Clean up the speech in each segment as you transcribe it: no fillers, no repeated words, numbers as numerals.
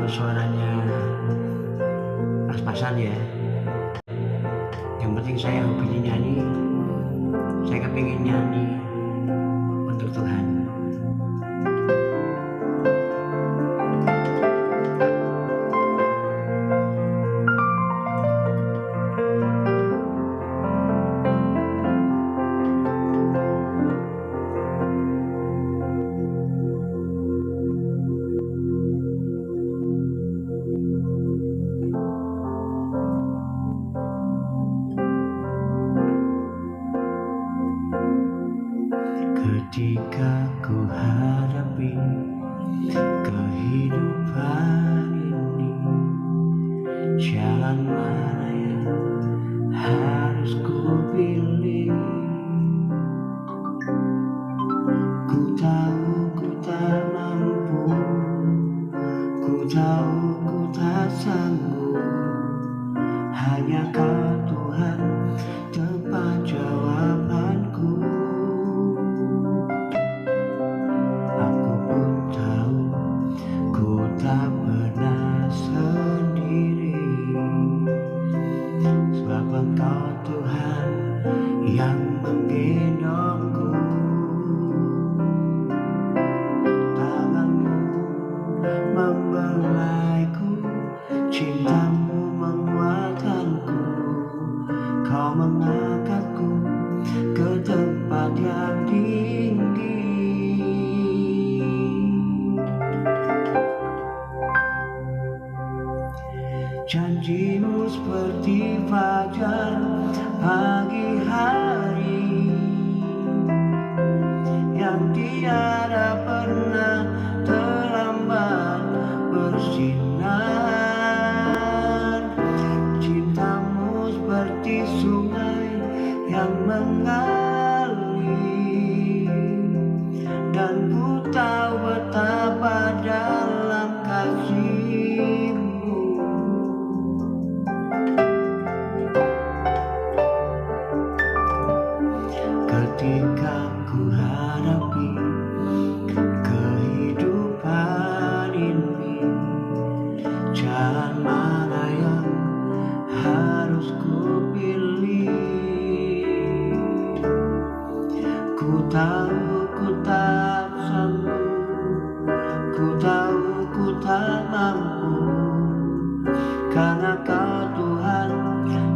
kalau suaranya pas-pasan ya. Yang penting saya hobinya nyanyi, saya kepingin nyanyi untuk Tuhan. Ketika ku hadapi kehidupan ini, jalan mana yang harus ku pilih? Ku tahu ku tak mampu, ku tahu ku tak sanggup, hanya Kau Tuhan tempat jawabanku. Tak pernah sendiri, sebab Engkau Tuhan yang menggendongku. Tangan-Mu membelaiku, cinta-Mu menguatkanku. Kau mengangkatku ke tempat yang tinggi. Janji-Mu seperti fajar pagi hari, yang tiada pernah terlambat bersinar. Cinta-Mu seperti sungai yang mengalir, dan ku tahu betapa dalam kasih-Mu. Ketika ku hadapi kehidupan ini, jalan mana yang harus ku pilih? Ku tahu ku tak sanggup, ku tahu ku tak mampu, karena Kau Tuhan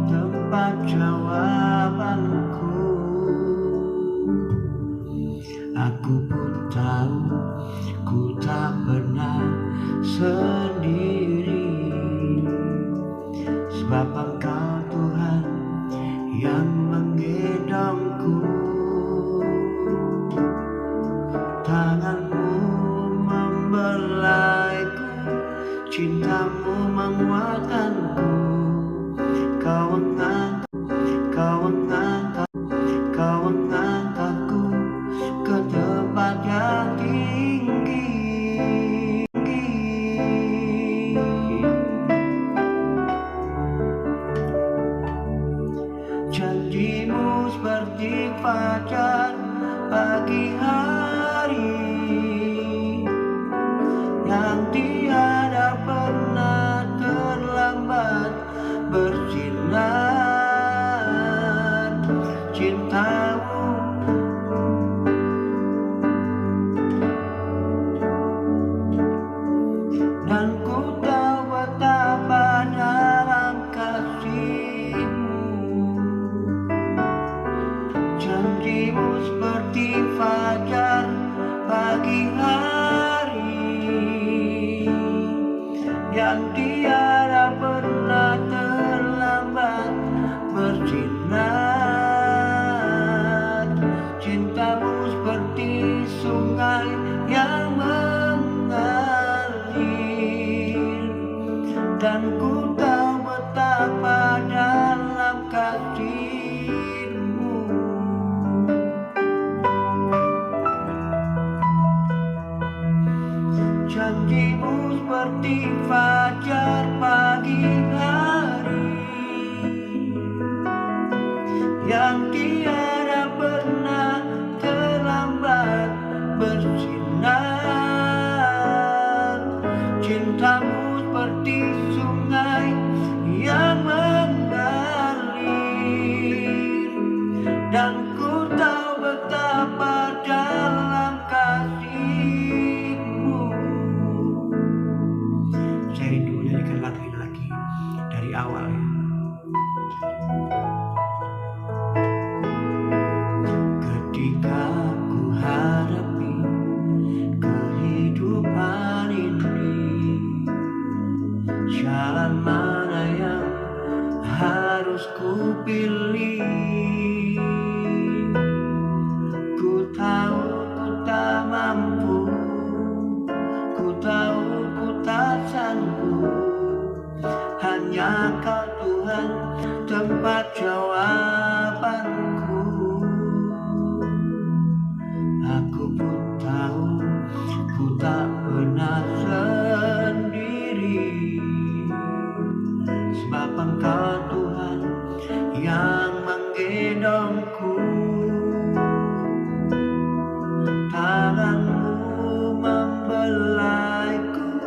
tempat jawabanku. Aku pun tahu ku tak pernah sendiri, sebab Engkau Tuhan yang menggendongku. Tangan-Mu membelaiku, cinta-Mu menguatkanku. Kau mengangkatku ke tempat yang tinggi. Janji-Mu seperti fajar pagi hari, yang tiada pernah terlambat bersinar. Cinta-Mu dan ku tahu betapa dalam kasih-Mu. Janji-Mu seperti fajar pagi hari, yang tiada pernah terlambat bersinar. Cinta-Mu seperti sungai yang mengalir, dan ku tahu betapa dalam kasih-Mu. Janji-Mu seperti fajar pagi hari, yang tiada pernah terlambat bersinar. Cinta-Mu ku tak pernah sendiri, sebab Engkau Tuhan yang menggendongku. Tanganmu membelaiku,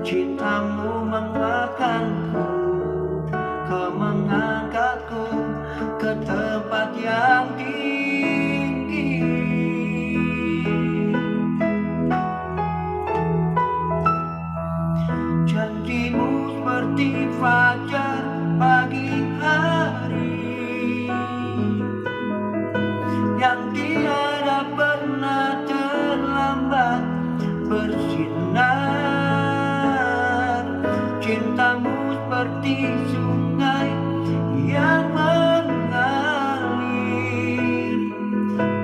cintamu menguatkanku, kau mengangkatku ke tempat yang tinggi. Janjimu seperti fajar pagi hari, yang tiada pernah terlambat bersinar. Cintamu seperti sungai yang mengalir,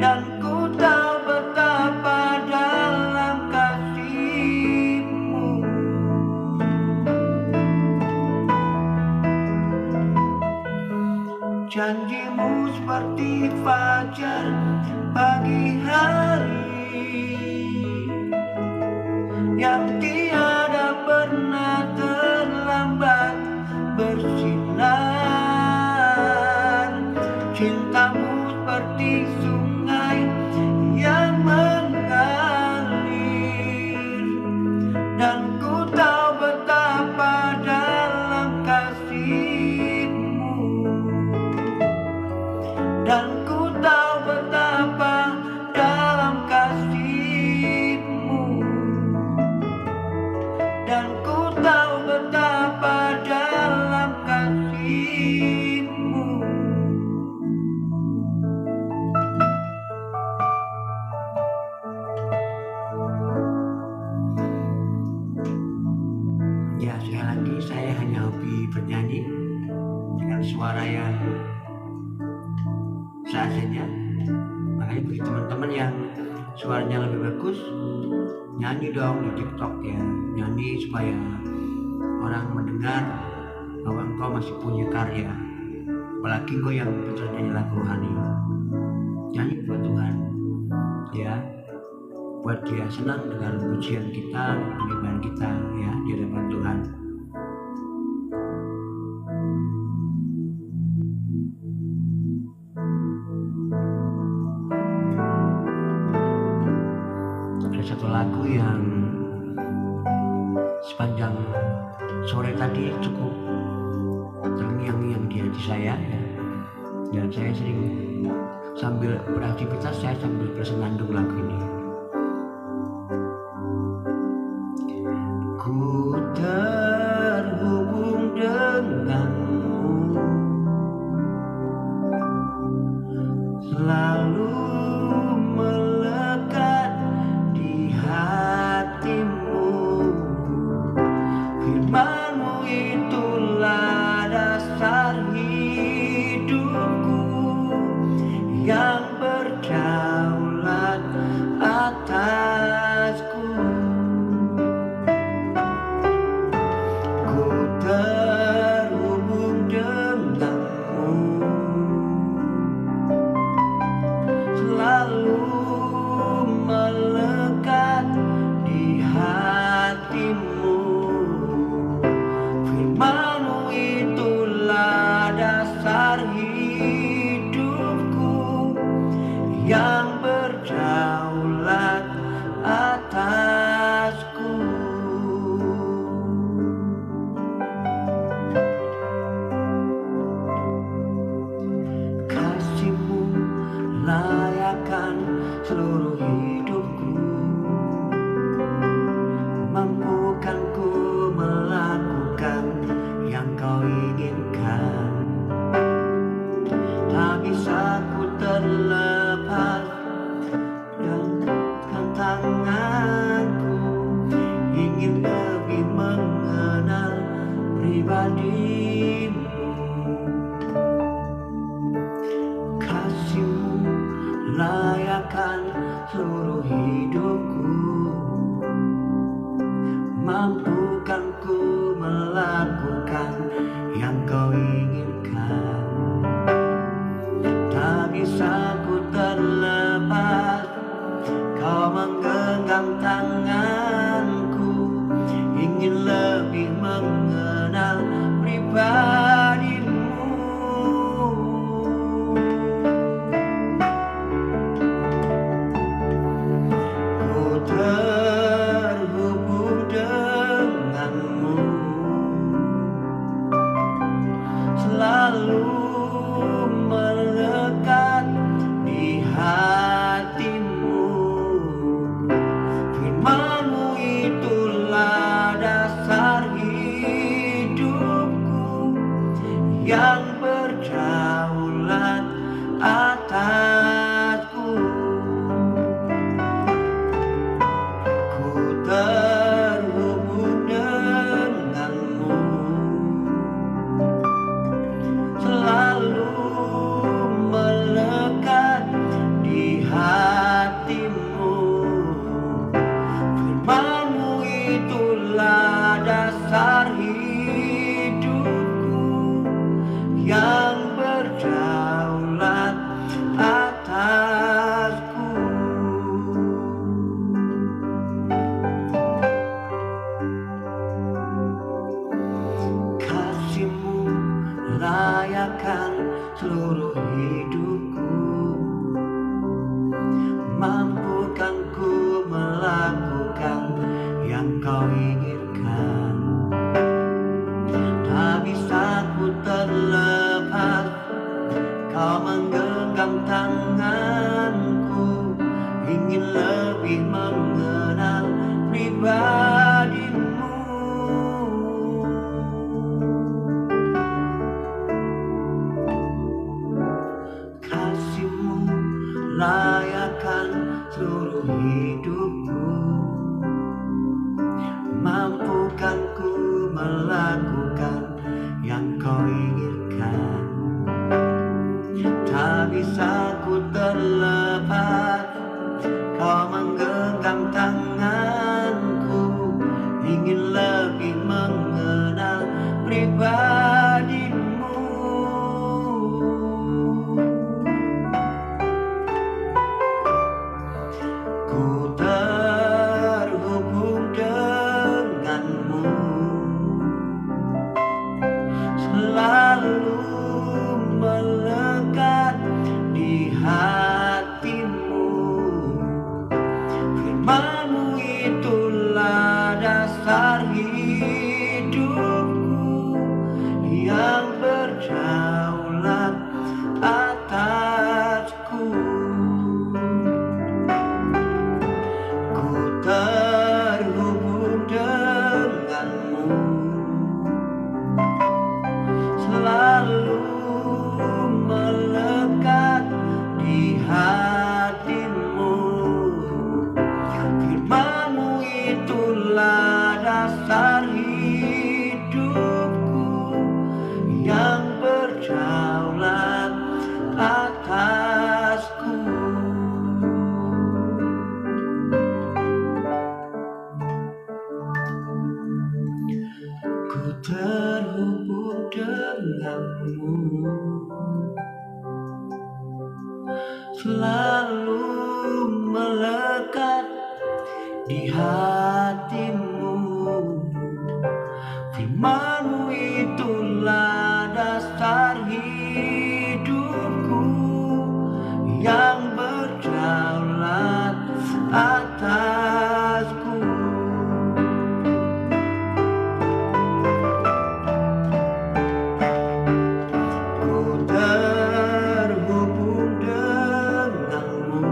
dan ku tahu betapa dalam kasih-Mu. Janjimu seperti fajar pagi hari, yang tiada pernah terlambat bersinar. Cintamu seperti sungai yang mengalir, dan ku tahu betapa dalam kasih-Mu, dan ku tahu betapa dalam kasih-Mu, dan ku tahu betapa dalam kasih-Mu. Ya, sekali lagi saya hanya hobi bernyanyi dengan suara yang seadanya. Makanya bagi teman-teman yang suaranya lebih bagus, nyanyi dong di TikTok ya, nyanyi supaya orang mendengar bahwa engkau masih punya karya. Apalagi engkau yang pintar nyanyi lagu rohani, nyanyi buat Tuhan ya, buat Dia senang dengan pujian kita, penyembahan kita ya di hadapan Tuhan. Satu lagu yang sepanjang sore tadi cukup terngiang-ngiang di hati saya ya. Dan saya sering sambil beraktivitas, saya sambil bersenandung lagu ini. Ku terhubung denganmu, selalu melekat di hatimu. Firman-Mu itulah dasar hidupku, yang berdaulat atasku. Ku terhubung denganmu, selalu melekat di hatimu. Firman-Mu itulah dasar hidupku, yang berdaulat atasku. Kasih-Mu layakkan seluruh hidupku, mampukan ku melakukan yang Kau inginkan. Tak bisa ku terlepas dengan tanganku, ingin lebih mengenal pribadi-Mu. Kasih-Mu layakkan seluruh hidupku, mampukan ku melakukan yang Kau inginkan. Tak bisa ku terlepas, Kau menggenggam tanganku, tanganku, ingin lebih mengenal pribadimu. Ku terhubung denganmu, selalu melekat di hatimu. Firman-Mu itulah dasar hidupku yang berdaulat atasku. Ku terhubung denganmu, selalu melekat di hatimu. Firman-Mu itulah dasar hidupku yang berdaulat atasku. Kasih-Mu layakan seluruh hidupku, mampukan ku melakukan yang Kau inginkan. Tak bisa ku terlepas, Kau menggenggam tanganku, ingin lebih mengenal pribadimu. Kasih-Mu layakan seluruh hidupku, mampukan ku melakukan yang Kau inginkan. Tak bisa ku terlepas, Kau menggenggam tanganku, ingin lebih mengenal pribadimu. Ku terhubung denganmu, selalu melekat di hatimu. Firman-Mu itulah dasar hidupku yang berdaulat atasku. Ku terhubung denganmu, selalu melekat di hatimu. Firman-Mu itulah dasar hidupku yang berdaulat atasku. Ku terhubung denganmu, selalu melekat di hatimu. Firman-Mu itulah dasar hidupku yang berdaulat atasku. Ku terhubung denganmu,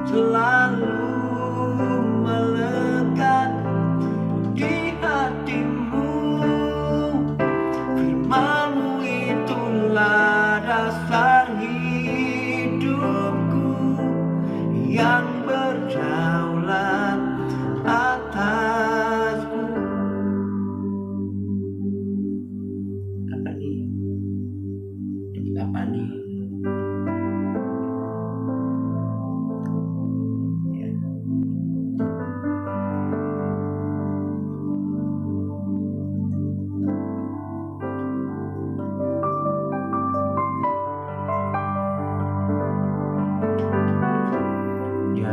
selalu melekat di hatimu. Firman-Mu itulah dasar hidupku yang berdaulat atasku. Apa nih? Ini apa nih? Ya.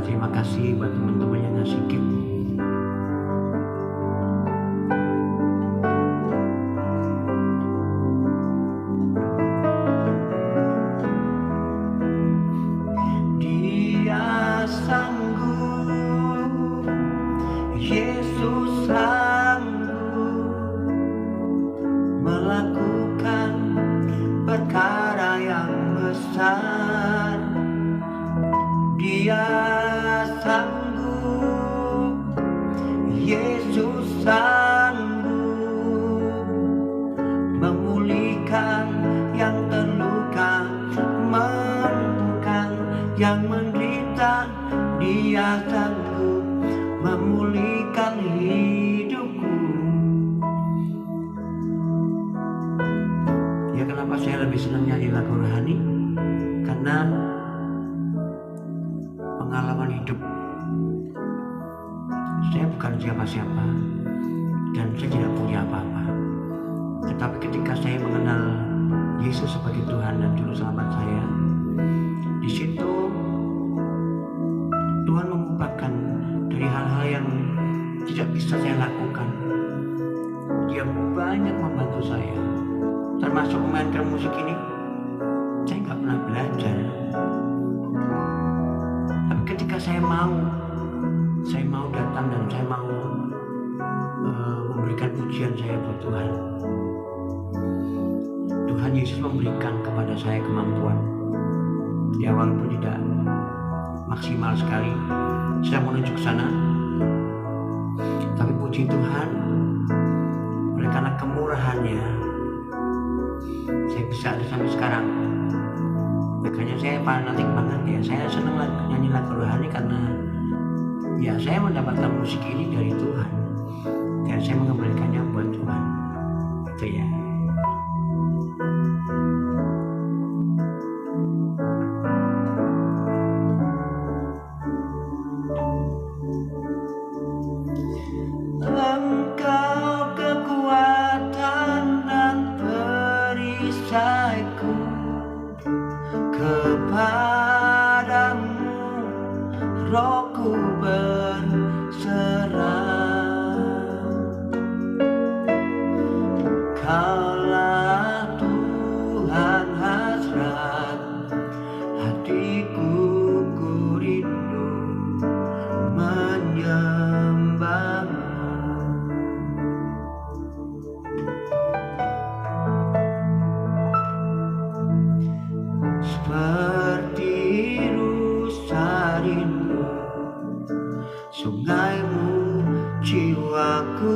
Terima Terima kasih buat teman-teman yang ngasih gift. Dia sanggup, Yesus sanggup melakukan perkara yang besar. Dia sanggup, Yesus sanggup memulihkan yang terluka, menyembuhkan yang menderita. Dia sanggup memulihkan hidupku. Ya, kenapa saya lebih senang nyanyi lagu rohani? Karena pengalaman hidup saya bukan siapa-siapa dan saya tidak punya apa-apa. Tetapi ketika saya mengenal Yesus sebagai Tuhan dan Juru Selamat saya, di situ Tuhan mengubahkan dari hal-hal yang tidak bisa saya lakukan. Dia banyak membantu saya, termasuk memainkan musik ini. Saya nggak pernah belajar, tapi ketika saya mau datang dan saya mau memberikan pujian saya buat Tuhan. Tuhan Yesus memberikan kepada saya kemampuan. Ya, walaupun tidak maksimal sekali, saya menuju ke sana. Tapi puji Tuhan, oleh karena kemurahannya, saya bisa ada sampai sekarang. Makanya saya fanatik banget ya. Saya senang nyanyi lagu rohani karena ya saya mendapatkan musik ini dari Tuhan dan saya mengembalikannya buat Tuhan. Itu ya. Engkau kekuatan dan perisaiku, kepadamu rohku berserah. Kaulah Tuhan hasrat hatiku, ku rindu menyembahmu. Seperti rusa rindu sungaimu, jiwaku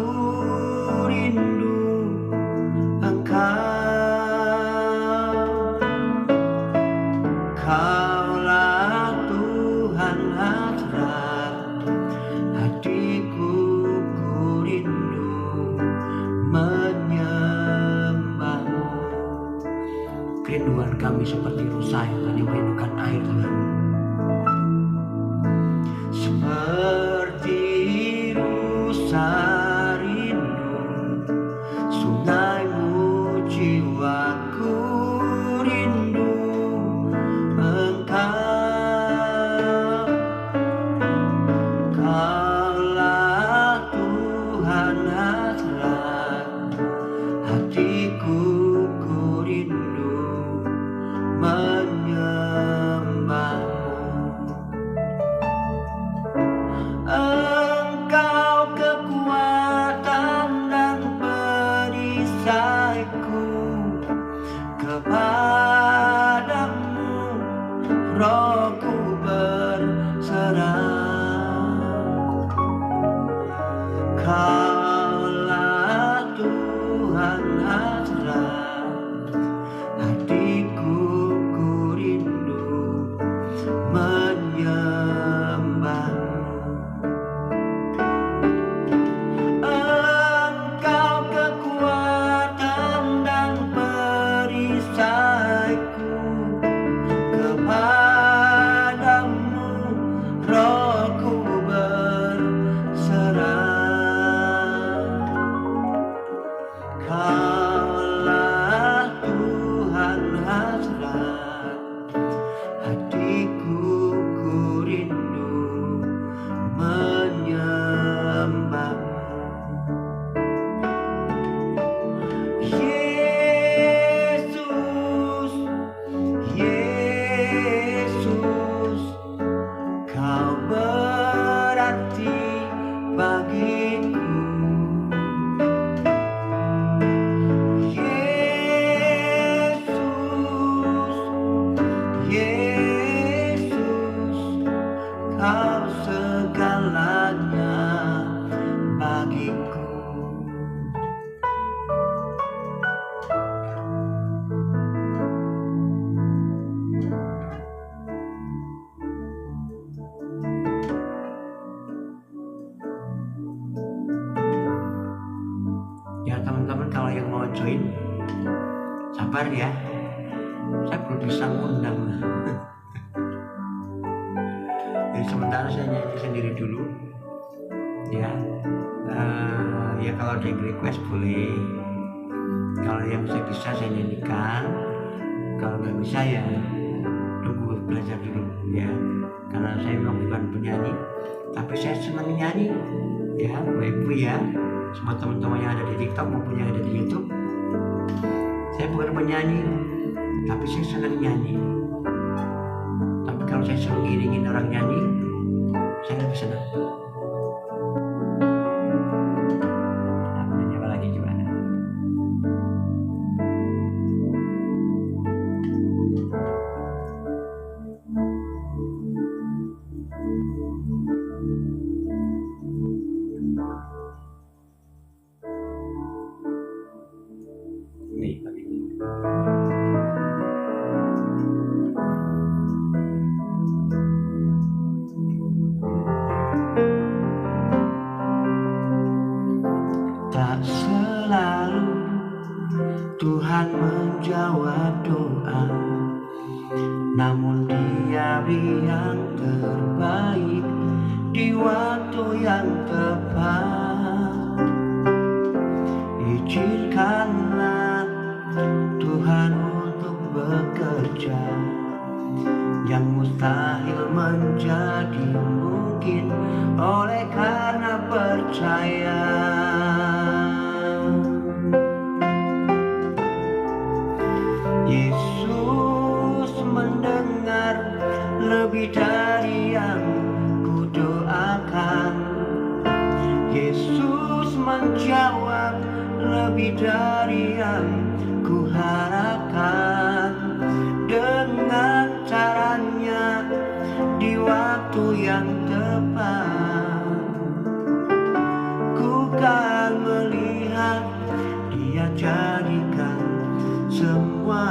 rindu Engkau. Kaulah Tuhan hasrat hatiku, ku rindu menyembahmu. Kerinduan kami seperti rusa yang tadi merindukan air, Tuhan. Seperti rusa rindu berarti bagiku. Kau segalanya bagiku. Ya teman-teman, kalau yang mau join sabar ya, saya belum bisa ngundang. Jadi sementara saya nyanyi sendiri dulu ya. Ya kalau ada yang request boleh, kalau yang bisa saya nyanyikan, kalau nggak bisa ya tunggu belajar dulu ya, karena saya memang bukan penyanyi tapi saya senang nyanyi ya Bapak Ibu ya, semua teman-teman yang ada di TikTok maupun yang ada di YouTube. Saya bukan penyanyi tapi saya senang nyanyi. Tapi kalau saya suruh ngiringin orang nyanyi, saya lebih senang. Nyanyi apa lagi gimana? Nih, tapi tak selalu Tuhan menjawab doa, namun Dia yang terbaik di waktu yang tepat. Izinkanlah Tuhan untuk bekerja, yang mustahil menjadi mungkin oleh karena percaya. Yesus mendengar lebih dari yang kudoakan. Yesus menjawab lebih dari yang kuharapkan. Dengan caranya di waktu yang tepat, ku kan melihat Dia jadikan semua.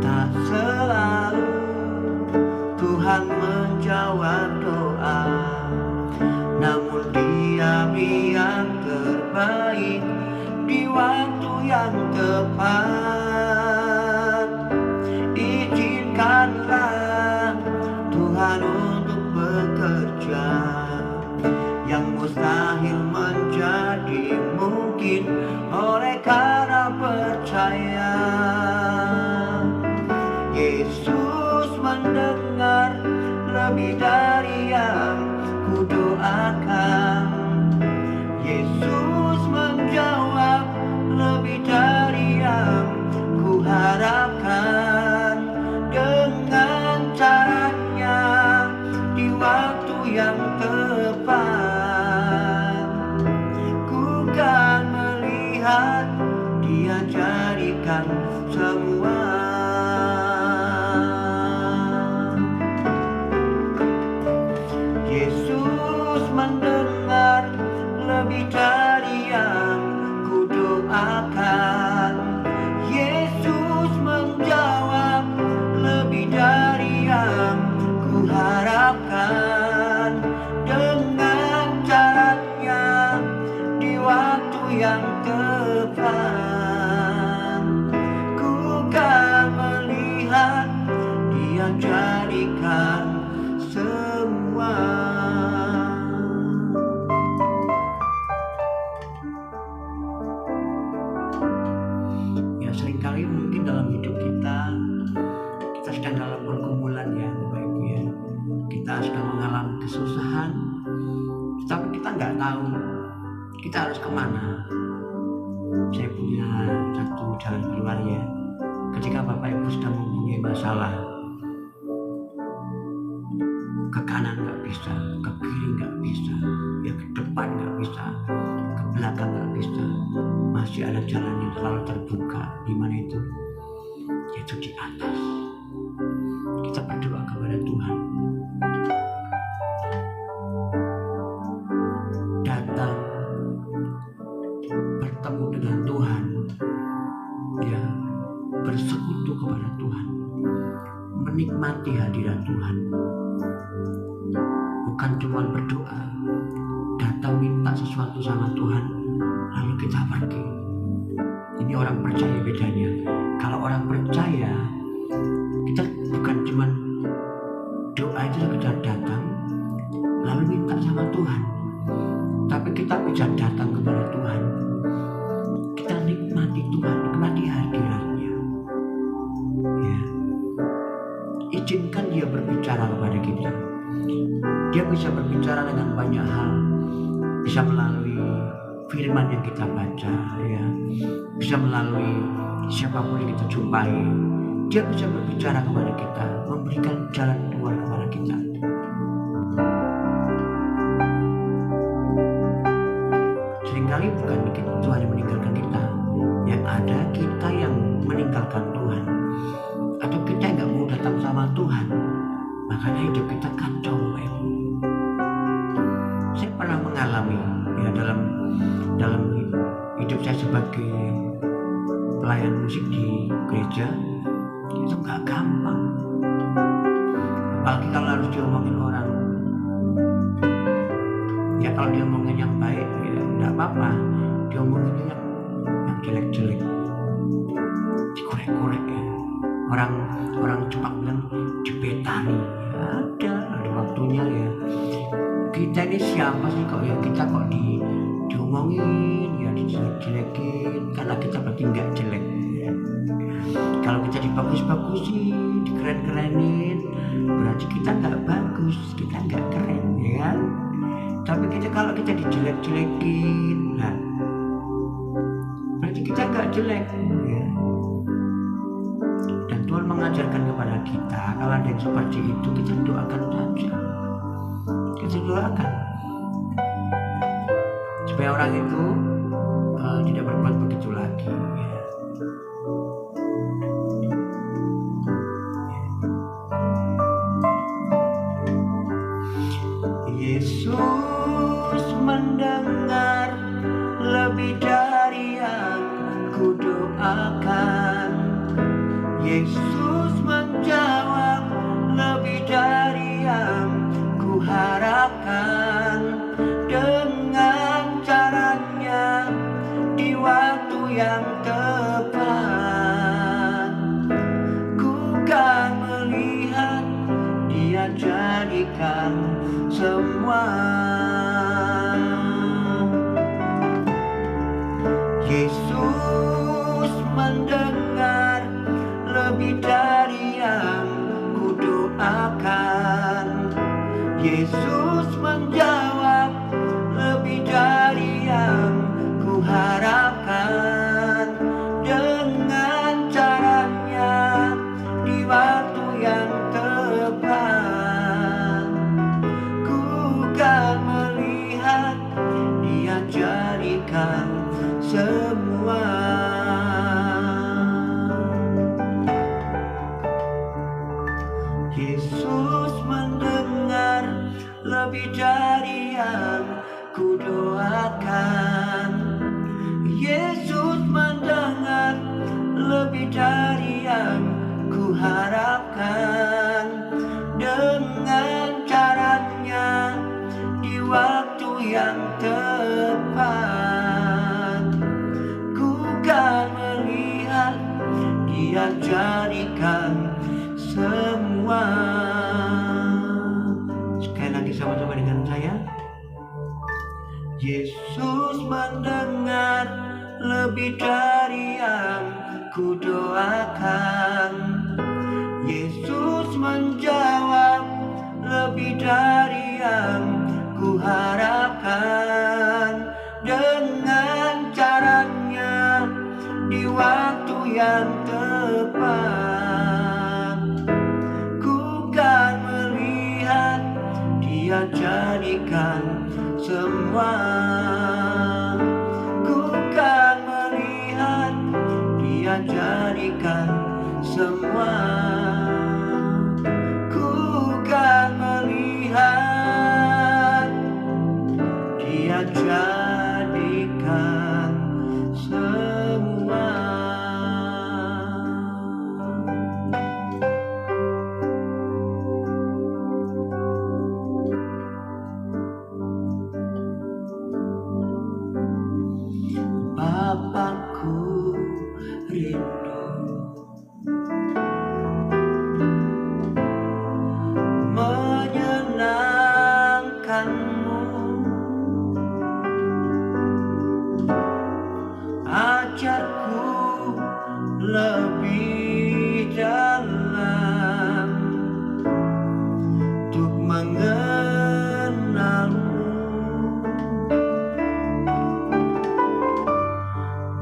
Tak selalu Tuhan menjawab doa, namun Dia yang terbaik di waktu yang tepat. Izinkanlah Tuhan untuk bekerja, yang mustahil menjadi mungkin oleh karena percaya. Yesus mendengar lebih dari yang kudoakan. Yesus menjawab lebih dari yang kuharapkan. Dengan caranya di waktu yang tepat, ku kan melihat Dia jadikan semua. Yesus mendengar lebih dari yang kudoakan. Yesus menjawab lebih dari yang kuharapkan. Dengan caranya di waktu yang tepat, ku kan melihat Dia jadikan semua. Ya seringkali mungkin dalam hidup kita sedang dalam pergumulan ya Bapak Ibu ya, kita sedang mengalami kesusahan, tapi kita nggak tahu kita harus kemana. Saya punya satu jalan keluar ya, ketika Bapak masalah. Ke kanan nggak bisa, ke kiri nggak bisa, ya ke depan nggak bisa, ke belakang nggak bisa. Masih ada jalan yang selalu terbuka. Di mana itu? Yaitu di atas. Kita berdoa kepada Tuhan. Datang, bertemu dengan Tuhan, ya, bersekutu kepada Tuhan, menikmati hadirat Tuhan. Bukan cuma berdoa, datang minta sesuatu sama Tuhan, lalu kita pergi. Ini orang percaya bedanya. Kalau orang percaya, kita bukan cuma doa itu sekedar datang, lalu minta sama Tuhan, tapi kita bisa datang kepada Tuhan. Kita nikmati Tuhan, nikmati hadiratnya. Ya. Izinkan Dia berbicara kepada kita. Dia bisa berbicara dengan banyak hal, bisa melalui firman yang kita baca, ya, bisa melalui siapapun yang kita jumpai. Dia bisa berbicara kepada kita, memberikan jalan keluar kepada kita. Seringkali bukan Tuhan yang meninggalkan kita, yang ada kita yang meninggalkan Tuhan, atau kita yang nggak mau datang sama Tuhan. Makanya hidup kita kacau, Bapak. Saya pernah mengalami, ya, dalam hidup saya sebagai pelayan musik di gereja, itu nggak gampang. Apalagi kalau harus diomongin orang. Ya kalau diomongin yang baik, ya nggak apa-apa. Diomongin yang jelek-jelek, dikorek-korek, ya. Orang Jepang bilang dibetani. Ya, ada waktunya, ya. Kita ini siapa sih kok, ya, kita kok diomongin, ya, dijelek-jelekin, karena kita berarti nggak jelek, ya. Kalau kita dibagus-bagusin, dikeren-kerenin, berarti kita nggak bagus, kita nggak keren, ya kan? Tapi kalau kita dijelek-jelekin, nah, berarti kita nggak jelek, ya. Dan Tuhan mengajarkan kepada kita, kalau ada yang seperti itu, kita doakan saja. Kita doakan supaya orang itu tidak berbuat begitu lagi, ya. Yesus mendengar lebih dari yang kudoakan. Yesus menjawab lebih dari yang kuharapkan. Dengan caranya di waktu yang tepat, ku kan melihat Dia jadikan semua. Yesus mendengar lebih dari yang kudoakan. Yesus menjawab lebih dari yang kuharapkan. Dengan caranya di waktu yang tepat, ku kan melihat Dia jadikan semua. Yesus mendengar lebih dari yang kudoakan. Yesus mendengar lebih dari yang kuharapkan. Dengan caranya di waktu yang tepat, ku kan melihat Dia jadikan semua. Sekali lagi sama-sama dengan saya. Yesus mendengar lebih dari yang kudoakan. Yesus menjawab lebih dari yang kuharapkan. Dengan caranya di waktu yang tepat, jadikan semua. Ku kan melihat Dia jadikan semua. Bapakku rindu menyenangkanmu, ajarku lebih dalam untuk mengenalmu.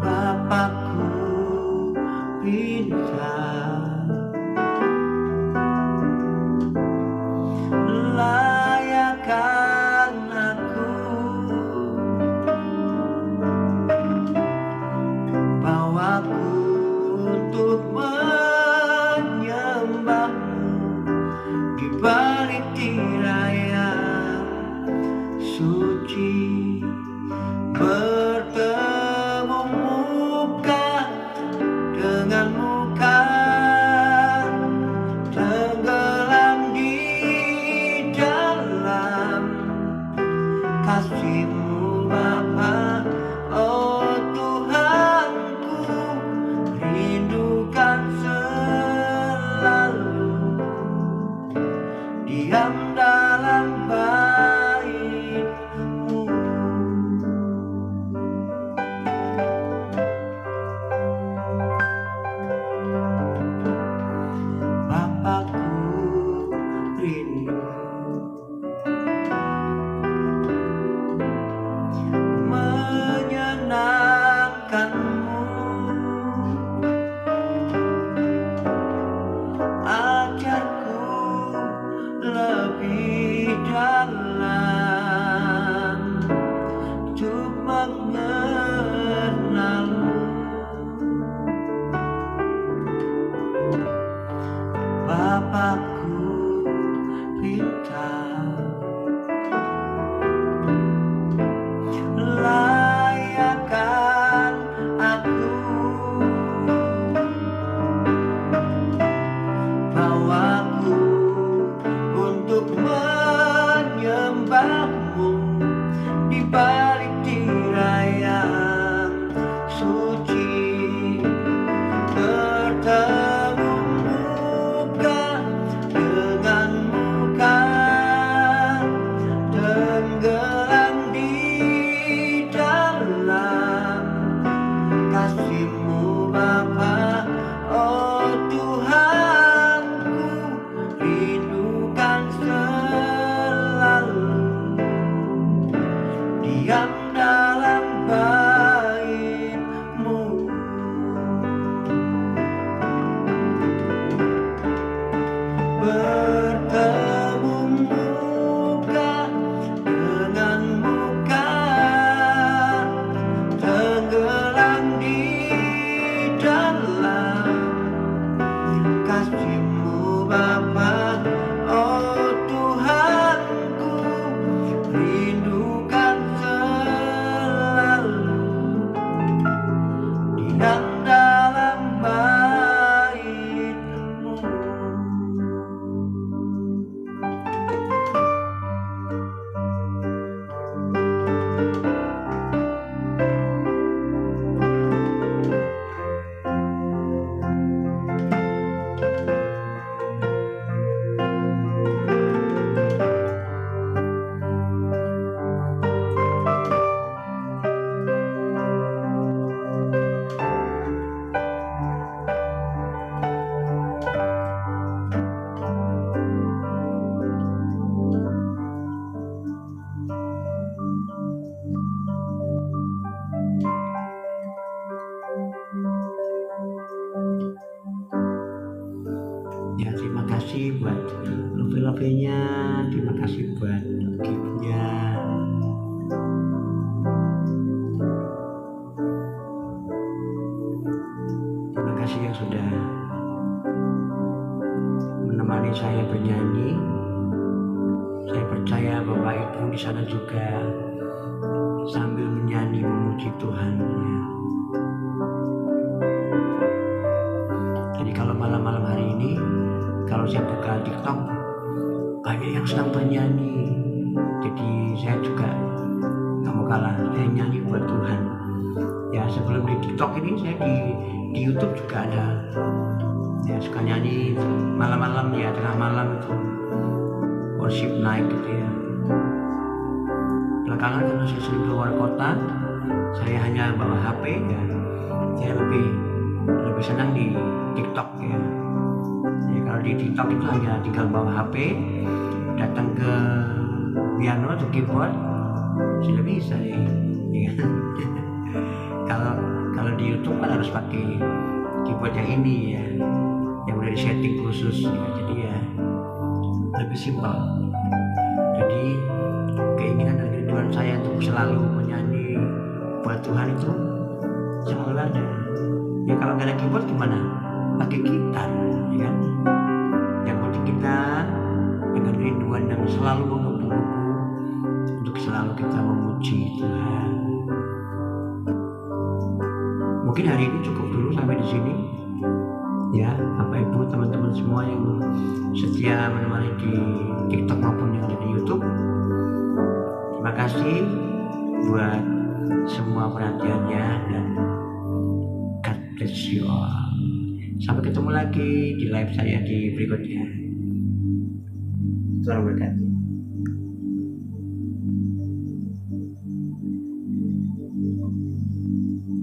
Bapakku pintar, layakkan aku, bawaku untuk menyembahmu di balik tirai yang suci. Bertemu muka dengan muka, tenggelam di dalam kasih-Mu Bapa. Oh Tuhanku, rindukan selalu diam dalam bait-Mu. Bapakku rindu menyenangkanmu, ajarku lebih dalam untuk mengenalmu. Bapakku pintar, layakkan aku, bawaku untuk menyembahmu di balik tirai yang suci. Bertemu muka dengan muka, tenggelam di dalam kasih-Mu Bapa. Oh Tuhanku, rindukan selalu diam dalam bait-Mu. Bertemu muka dengan muka, tenggelam di dalam kasih-Mu Bapa. Oh Tuhanku, rindukan selalu diam dalam bait-Mu. Ya, terima kasih buat love-nya, terima kasih buat gift-nya. Terima kasih yang sudah menemani saya bernyanyi. Saya percaya Bapak Ibu di sana juga sambil menyanyi memuji Tuhan. Jadi kalau malam-malam hari ini, kalau saya buka TikTok, banyak yang sedang bernyanyi. Jadi saya juga nggak mau kalah, saya nyanyi buat Tuhan. Ya sebelum di TikTok ini, saya di YouTube juga ada. Ya suka nyanyi malam-malam, ya tengah malam itu worship night gitu ya. Belakangan karena saya sering keluar kota, saya hanya bawa HP ya. Saya lebih senang di TikTok ya. Jadi kalau di TikTok itu hanya tinggal bawa HP, datang ke piano atau keyboard, sudah bisa ya. Kalau di YouTube kan harus pakai keyboard yang ini ya, yang udah disetting khusus ya. Jadi ya lebih simpel. Jadi keinginan dan kerinduan saya untuk selalu menyanyi buat Tuhan itu selalu ada. Ya kalau nggak ada keyboard gimana? Pakai gitar, ya kan? Yang penting kita dengan kerinduan yang selalu menggebu-gebu untuk selalu kita memuji Tuhan. Mungkin hari ini cukup dulu sampai di sini. Ya, Bapak Ibu, teman-teman semua yang setia menemani di TikTok maupun yang ada di YouTube. Terima kasih buat semua perhatiannya dan God bless you all. Sampai ketemu lagi di live saya di berikutnya. Tuhan berkati.